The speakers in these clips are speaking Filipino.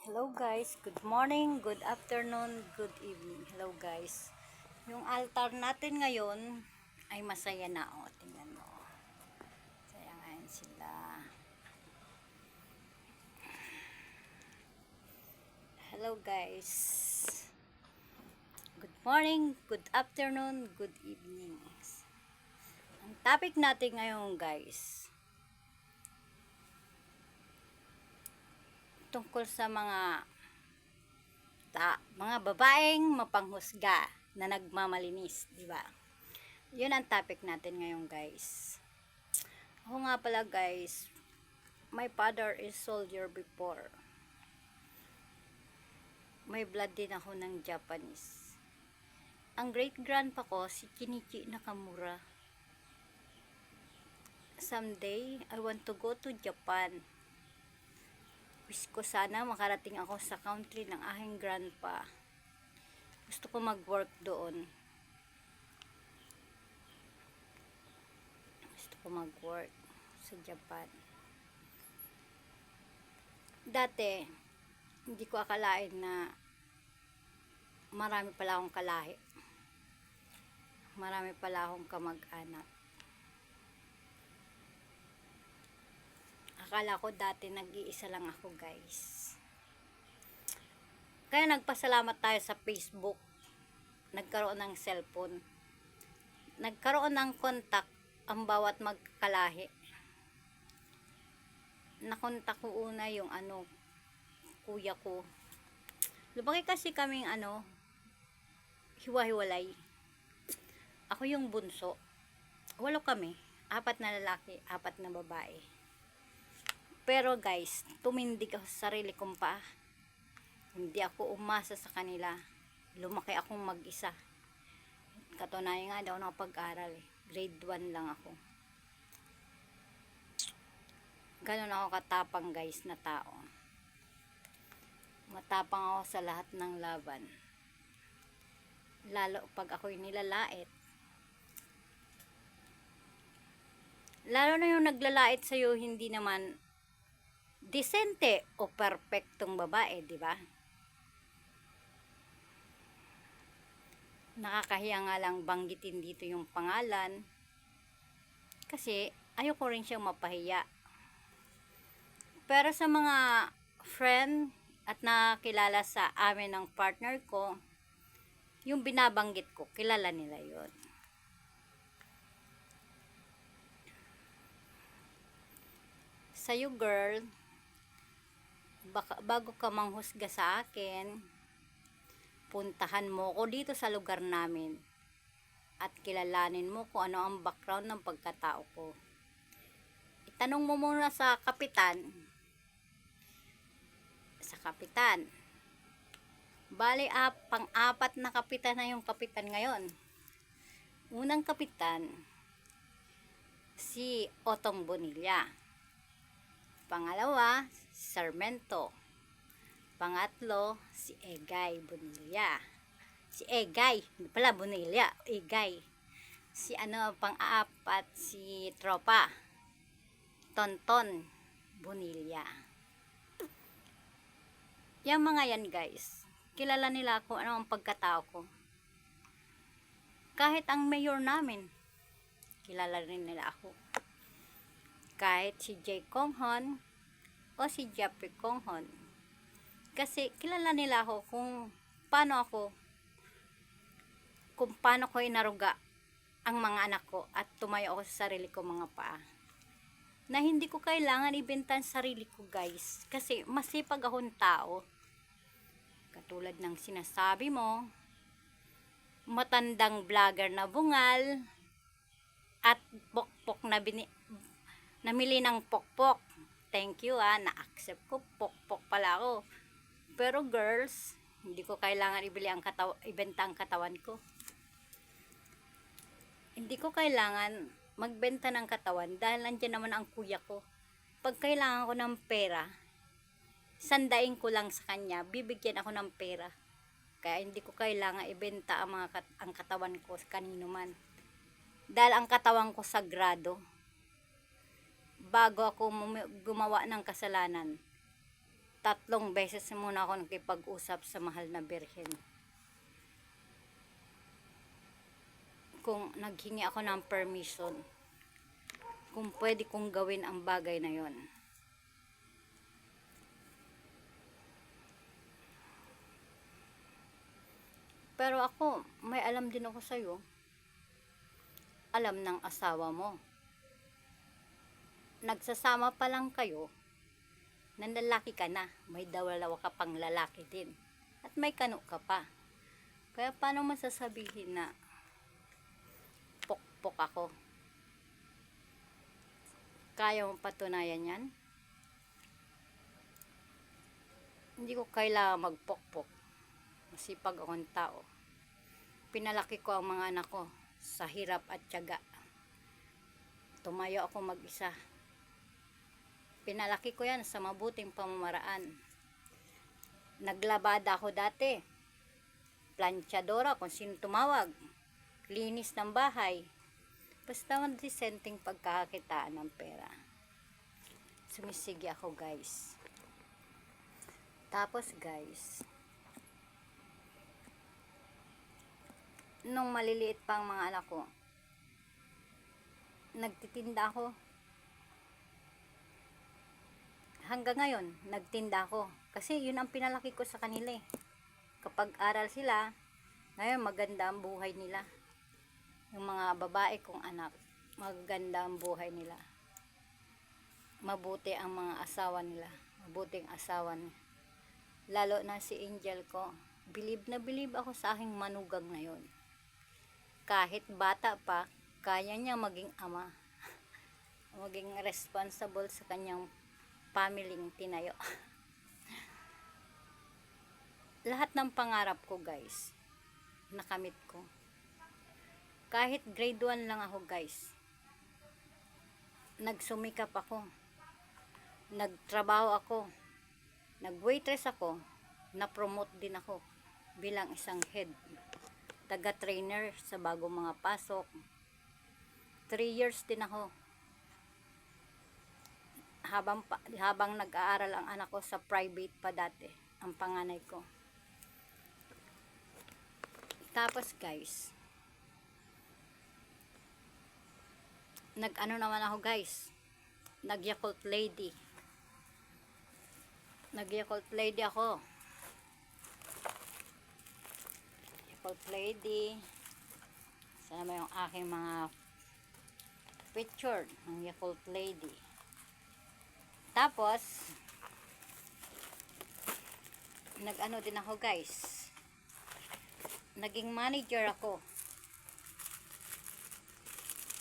Hello guys, good morning, good afternoon, good evening. Hello guys. Yung altar natin ngayon ay masaya na. O, tingnan mo. Masaya ngayon sila. Hello guys. Good morning, good afternoon, good evening. Ang topic natin ngayon guys, tungkol sa mga babaeng mapanghusga na nagmamalinis, di ba? Yun ang topic natin ngayon guys. Ako nga pala guys, my father is soldier before. May blood din ako ng Japanese. Ang great grandpa ko si Kenichi Nakamura. Someday, I want to go to Japan. Wish ko sana makarating ako sa country ng aking grandpa. Gusto ko mag-work doon. Gusto ko mag-work sa Japan. Dati, hindi ko akalain na marami pala akong kalahi. Marami pala akong kamag-anak. Akala ko dati nag-iisa lang ako guys. Kaya nagpasalamat tayo sa Facebook. Nagkaroon ng cellphone. Nagkaroon ng contact ang bawat magkakalahi. Nakontak ko una yung kuya ko. Lumaki kasi kaming hiwa-hiwalay. Ako yung bunso. 8 kami. 4 na lalaki, 4 na babae. Pero guys, tumindig ako sa sarili kong paa. Hindi ako umasa sa kanila. Lumaki akong mag-isa. Katunayan nga daw nakapag-aral. Grade 1 lang ako. Ganon ako katapang guys na tao. Matapang ako sa lahat ng laban. Lalo pag ako'y nilalait. Lalo na yung naglalait sa'yo, hindi naman disente o perfectong babae, di ba? Nakakahiya nga lang banggitin dito yung pangalan kasi ayoko rin siyang mapahiya. Pero sa mga friend at nakakilala sa amin ng partner ko, yung binabanggit ko, kilala nila yon. Sa'yo girl, bago ka manghusga sa akin, puntahan mo ko dito sa lugar namin at kilalanin mo kung ano ang background ng pagkatao ko. Itanong mo muna sa kapitan. Bali, pang-apat na kapitan na yung kapitan ngayon. Unang kapitan, si Otong Bonilla. Pangalawa, si Sarmento. Pangatlo, si Egay Bonilla. Si Egay, hindi pala Bonilla, Egay. Si pang-apat, si Tropa. Tonton Bonilla. Yung mga yan guys, kilala nila kung ano ang pagkatao ko. Kahit ang mayor namin, kilala rin nila ako. Kahit si Jay Konghon o si Jeffrey Konghon. Kasi kilala nila ako kung paano ko inaruga ang mga anak ko at tumayo ako sa sarili ko mga paa. Na hindi ko kailangan ibenta ang sarili ko guys. Kasi masipag akong tao. Katulad ng sinasabi mo, matandang vlogger na bungal at pokpok namili ng pokpok. Thank you na-accept ko, pokpok pala ako. Pero girls, hindi ko kailangan ibenta ang katawan ko. Hindi ko kailangan magbenta ng katawan dahil nandiyan naman ang kuya ko. Pag kailangan ko ng pera, sandain ko lang sa kanya, bibigyan ako ng pera. Kaya hindi ko kailangan ibenta ang katawan ko sa kanino man. Dahil ang katawan ko sagrado. Bago ako gumawa ng kasalanan, 3 beses muna ako nakipag-usap sa mahal na Birhen. Kung naghingi ako ng permission, kung pwede kong gawin ang bagay na yon. Pero ako, may alam din ako sa'yo. Alam ng asawa mo. Nagsasama pa lang kayo, nanlalaki ka na, may dalawa ka pang lalaki din. At may kano ka pa. Kaya paano masasabihin na pokpok ako? Kaya mo patunayan yan? Hindi ko kailangan magpokpok. Masipag akong tao. Pinalaki ko ang mga anak ko sa hirap at tiyaga. Tumayo ako mag-isa. Pinalaki ko yan sa mabuting pamamaraan. Naglabada ako dati. Planchadora kung sino tumawag. Linis ng bahay. Basta disenteng pagkakakitaan ng pera. Sumisigi ako, guys. Tapos, guys, nung maliliit pa ang mga anak ko, nagtitinda ako. Hanggang ngayon, nagtinda ako. Kasi yun ang pinalaki ko sa kanila eh. Kapag aral sila, ngayon maganda ang buhay nila. Yung mga babae kong anak, maganda ang buhay nila. Mabuti ang mga asawa nila. Mabuting asawa nila. Lalo na si Angel ko. Bilib na bilib ako sa aking manugang na yun. Kahit bata pa, kaya niya maging ama. Maging responsible sa kanyang pamilyeng tinayo. Lahat ng pangarap ko, guys, nakamit ko. Kahit grade 1 lang ako, guys, nagsumikap ako. Nagtrabaho ako. Nag-waitress ako. Na-promote din ako bilang isang head. Taga-trainer sa bagong mga pasok. 3 years din ako. Habang nag-aaral ang anak ko sa private pa dati, ang panganay ko. Tapos, guys, nag-ano naman ako, guys, nag-Yakult lady. Nag-Yakult lady ako. Yakult lady. Sana ba yung aking mga picture ng Yakult lady. Tapos, nag-ano din ako, guys. Naging manager ako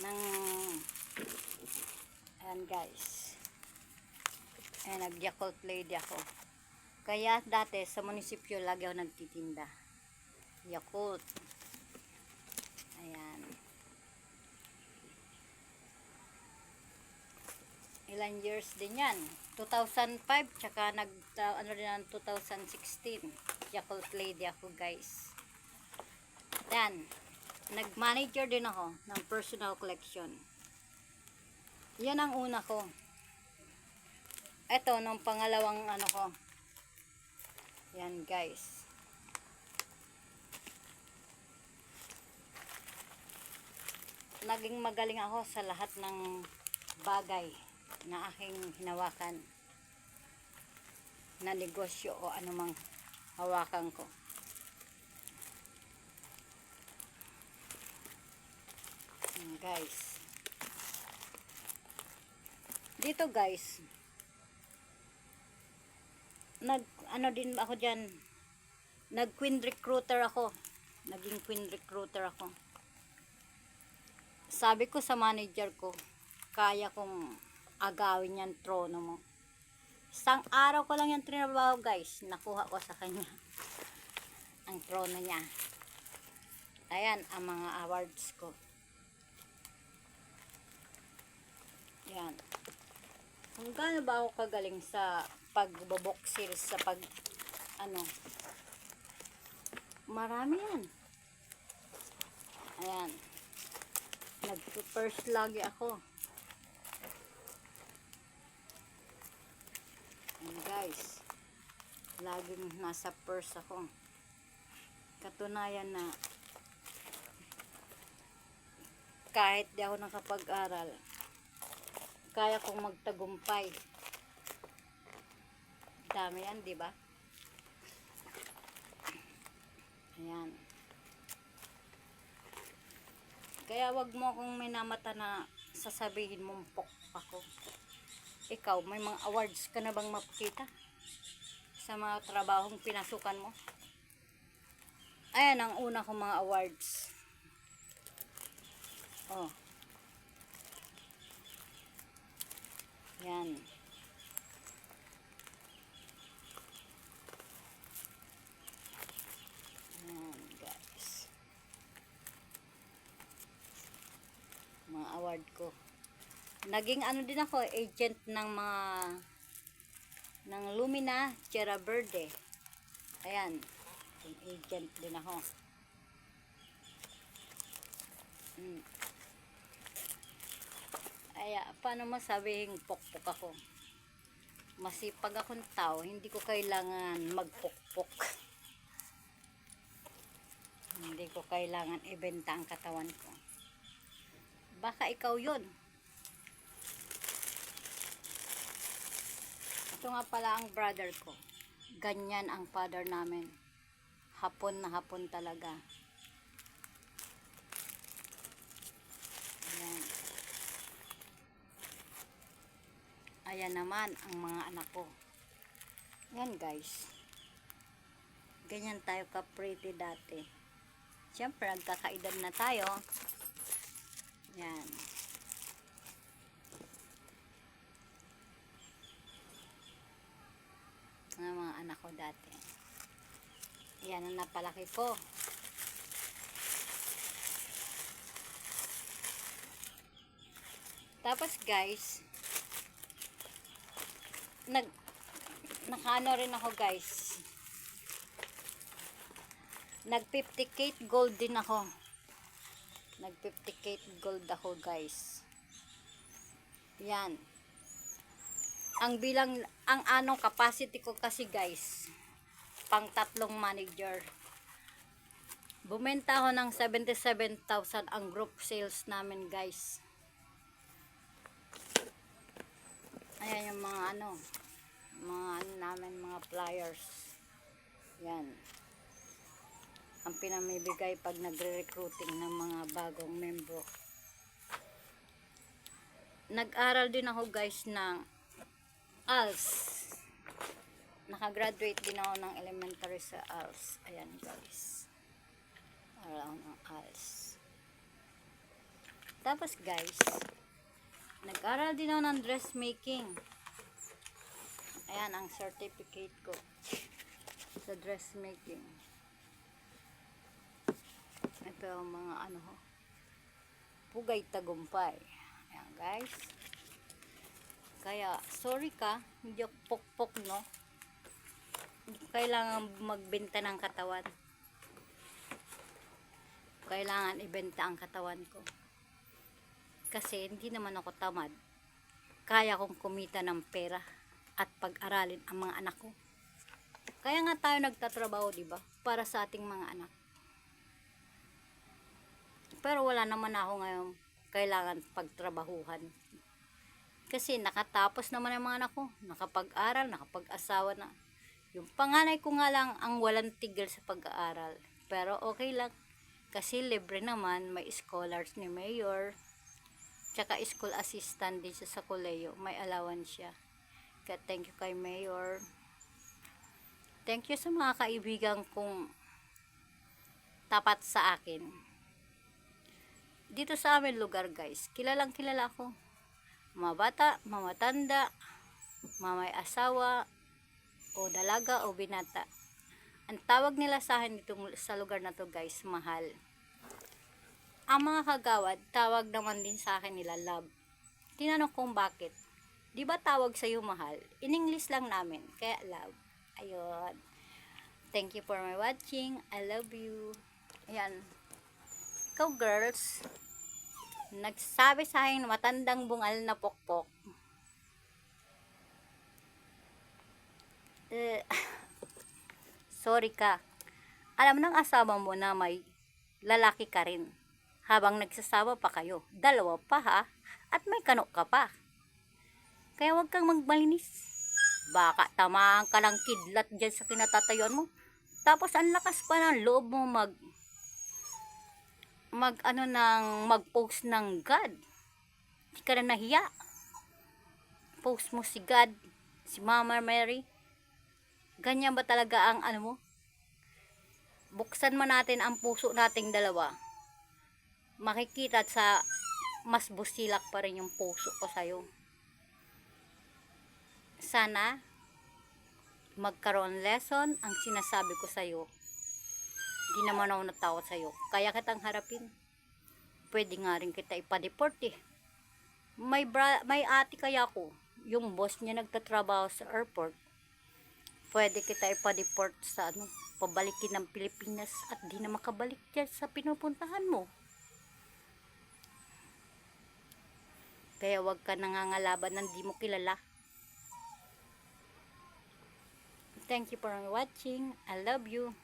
ng ayan, guys. Ayan, nag-Yakult lady ako. Kaya dati sa munisipyo lagi ako nagtitinda. Yakult. Ayan. Ilan years din yan. 2005 tsaka ano din ang 2016. Yakult lady ako, guys. Yan. Nag-manager din ako ng personal collection. Yan ang una ko. Ito, nung pangalawang ano ko. Yan, guys. Naging magaling ako sa lahat ng bagay na aking hinawakan na negosyo o anumang hawakan ko. Guys, dito, guys, ano din ako dyan, queen recruiter ako. Naging queen recruiter ako. Sabi ko sa manager ko, kaya kong agawin yan trono mo. Isang araw ko lang yung trinabaho, guys. Nakuha ko sa kanya ang trono niya. Ayan ang mga awards ko. Yan. Kung gaano ba ako kagaling sa pagboboxer, sa marami yan. Ayan. Nag-first lagi ako. Ayan, guys. Laging nasa purse ako. Katunayan na kahit di ako nakapag-aral, kaya kong magtagumpay. Dami yan, di ba? Ayan. Kaya wag mo akong minamata na sasabihin mong pok ako. Ikaw, may mga awards ka na bang mapakita sa mga trabahong pinasukan mo? Ayan ang una kong mga awards. Oh. Yan. Yan, guys. Mga award ko. Naging ano din ako, agent ng mga ng Lumina Sierra Verde. Ayan. Agent din ako. Aya, paano masabihin pokpok ako? Masipag akong tao, hindi ko kailangan magpokpok. Hindi ko kailangan ibenta ang katawan ko. Baka ikaw yun. Ito nga pala ang brother ko. Ganyan ang father namin. Hapon na hapon talaga. Ayan. Ayan naman ang mga anak ko. Yan guys. Ganyan tayo ka-pretty dati. Siyempre, nagkakaedad na tayo. Yan. Ang mga anak ko dati. Yan ang napalaki ko. Tapos guys, nakaano rin ako guys. Nag 50k gold din ako. Nag 50k gold ako guys. Yan. Ang bilang, ang anong capacity ko kasi guys, pang 3 manager. Bumenta ako ng 77,000 ang group sales namin guys. Ayan yung mga ano namin, mga flyers. Yan. Ang pinamibigay pag nagre-recruiting ng mga bagong membro. Nag-aral din ako guys ng ALS. Nakagraduate din ako ng elementary sa ALS. Ayan guys. Aral ako ng ALS. Tapos guys, nag-aral din ako ng dressmaking. Ayan ang certificate ko sa dressmaking. Ito ang mga ano ho, pugay tagumpay. Ayan guys. Kaya sorry ka, hindi ako pokpok no. Hindi ko kailangan magbenta ng katawan. Kailangan ibenta ang katawan ko. Kasi hindi naman ako tamad. Kaya kong kumita ng pera at pag-aralin ang mga anak ko. Kaya nga tayo nagtatrabaho, di ba? Para sa ating mga anak. Pero wala naman ako ngayon kailangan pagtrabahuhan. Kasi nakatapos naman ang mga anak ko. Nakapag-aral, nakapag-asawa na. Yung panganay ko nga lang ang walang tigil sa pag-aaral. Pero okay lang. Kasi libre naman, may scholars ni Mayor. Tsaka school assistant din siya sa koleyo. May allowance siya. Kaya thank you kay Mayor. Thank you sa mga kaibigan kong tapat sa akin. Dito sa amin lugar guys, kilalang kilala ko. Mabata, mamatanda, mamay asawa, o dalaga o binata. Ang tawag nila sa akin dito sa lugar na to guys, mahal. Ang mga kagawad, tawag naman din sa akin nila love. Tinanong kong bakit. Di ba tawag sa'yo mahal? In English lang namin, kaya love. Ayun. Thank you for my watching. I love you. Ayan. Ikaw girls, nagsabi sa akin matandang bungal na pokpok. sorry ka. Alam ng asawa mo na may lalaki ka rin. Habang nagsasawa pa kayo. Dalawa pa ha. At may kanok ka pa. Kaya wag kang magmalinis. Baka tamaan ka ng kidlat dyan sa kinatatayuan mo. Tapos ang lakas pa ng loob mo mag-post ng God. Hindi ka na nahiya. Post mo si God, si Mama Mary. Ganyan ba talaga ang mo? Buksan mo natin ang puso nating dalawa. Makikita sa mas busilak pa rin yung puso ko sa'yo. Sana magkaroon lesson ang sinasabi ko sa'yo. Di naman ako natakot sa'yo. Kaya kitang harapin. Pwede nga rin kita ipa-deport eh. May ate kaya ko. Yung boss niya nagtatrabaho sa airport. Pwede kita ipa-deport sa pabalikin ng Pilipinas at di na makabalik dyan sa pinupuntahan mo. Kaya wag ka nangangalaban ng di mo kilala. Thank you for watching. I love you.